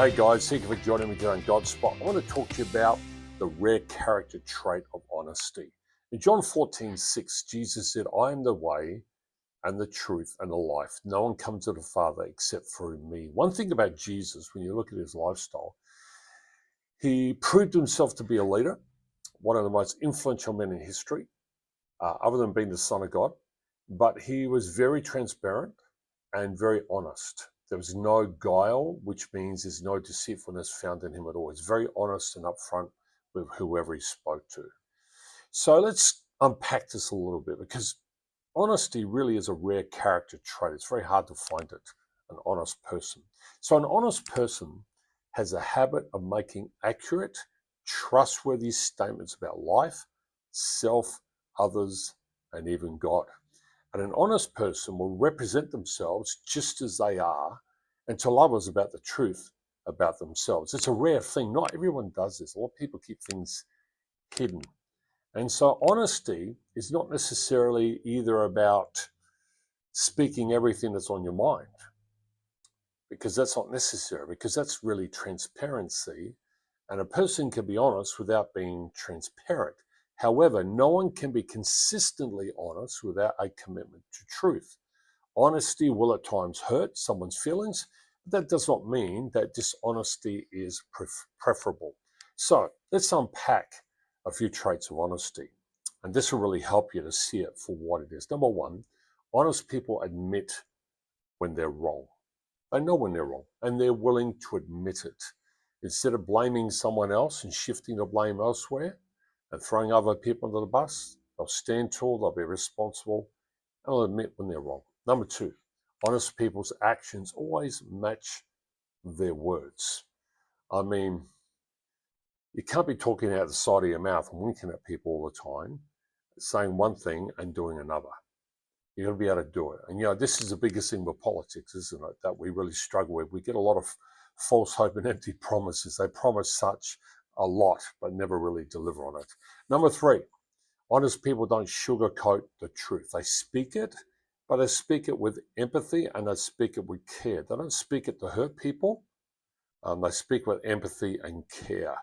Hey guys, thank you for joining me today on Godspot. I want to talk to you about the rare character trait of honesty. In John 14:6, Jesus said, I am the way and the truth and the life. No one comes to the Father except through me. One thing about Jesus, when you look at his lifestyle, he proved himself to be a leader, one of the most influential men in history, other than being the Son of God. But he was very transparent and very honest. There was no guile, which means there's no deceitfulness found in him at all. He's very honest and upfront with whoever he spoke to. So let's unpack this a little bit, because honesty really is a rare character trait. It's very hard to find it, an honest person. So an honest person has a habit of making accurate, trustworthy statements about life, self, others, and even God. And an honest person will represent themselves just as they are and tell others about the truth about themselves. It's a rare thing. Not everyone does this. A lot of people keep things hidden. And so honesty is not necessarily either about speaking everything that's on your mind, because that's not necessary, because that's really transparency. And a person can be honest without being transparent. However, no one can be consistently honest without a commitment to truth. Honesty will at times hurt someone's feelings, but that does not mean that dishonesty is preferable. So let's unpack a few traits of honesty, and this will really help you to see it for what it is. Number one, honest people admit when they're wrong. They know when they're wrong, and they're willing to admit it. Instead of blaming someone else and shifting the blame elsewhere and throwing other people under the bus, they'll stand tall, they'll be responsible, and they'll admit when they're wrong. Number two, honest people's actions always match their words. I mean, you can't be talking out the side of your mouth and winking at people all the time, saying one thing and doing another. You've got to be able to do it. And, this is the biggest thing with politics, isn't it, that we really struggle with. We get a lot of false hope and empty promises. They promise such a lot, but never really deliver on it. Number three, honest people don't sugarcoat the truth. They speak it, but they speak it with empathy and they speak it with care. They don't speak it to hurt people. They speak with empathy and care.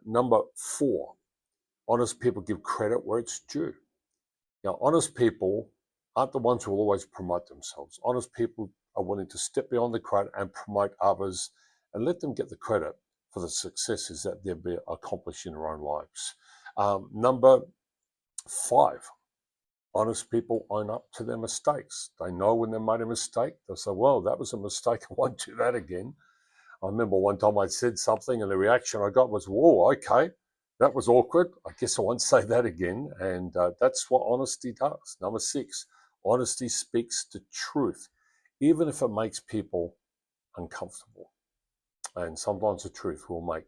Number four, honest people give credit where it's due. Honest people aren't the ones who will always promote themselves. Honest people are willing to step beyond the crowd and promote others and let them get the credit for the successes that they've accomplished in their own lives. Number five, honest people own up to their mistakes. They know when they made a mistake. They'll say, well, that was a mistake. I won't do that again. I remember one time I said something and the reaction I got was, whoa, okay, that was awkward. I guess I won't say that again. And that's what honesty does. Number six, honesty speaks the truth, even if it makes people uncomfortable. And sometimes the truth will make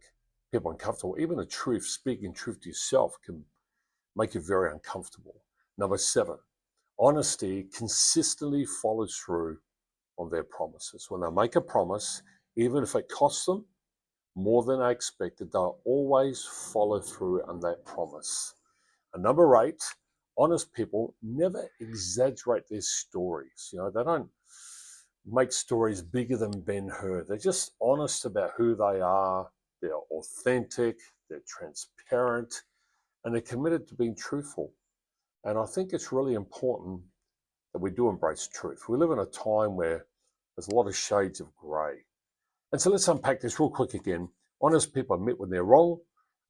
people uncomfortable. Even the truth, speaking truth to yourself, can make you very uncomfortable. Number seven, honesty consistently follows through on their promises. When they make a promise, even if it costs them more than they expected, they'll always follow through on that promise. And number eight, honest people never exaggerate their stories. They don't make stories bigger than Ben-Hur. They're just honest about who they are. They're authentic, they're transparent, and they're committed to being truthful. And I think it's really important that we do embrace truth. We live in a time where there's a lot of shades of grey. And so let's unpack this real quick again. Honest people admit when they're wrong.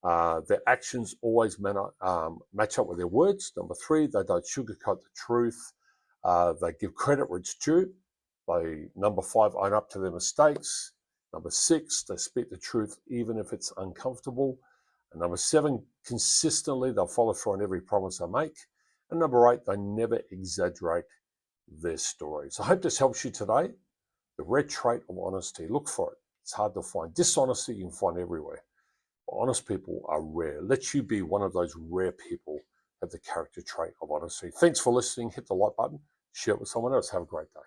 Their actions always match up with their words. Number three, they don't sugarcoat the truth. They give credit where it's due. Number five, own up to their mistakes. Number six, they speak the truth even if it's uncomfortable. And number seven, consistently, they'll follow through on every promise they make. And number eight, they never exaggerate their stories. I hope this helps you today. The rare trait of honesty, look for it. It's hard to find. Dishonesty you can find everywhere. But honest people are rare. Let you be one of those rare people who have the character trait of honesty. Thanks for listening. Hit the like button. Share it with someone else. Have a great day.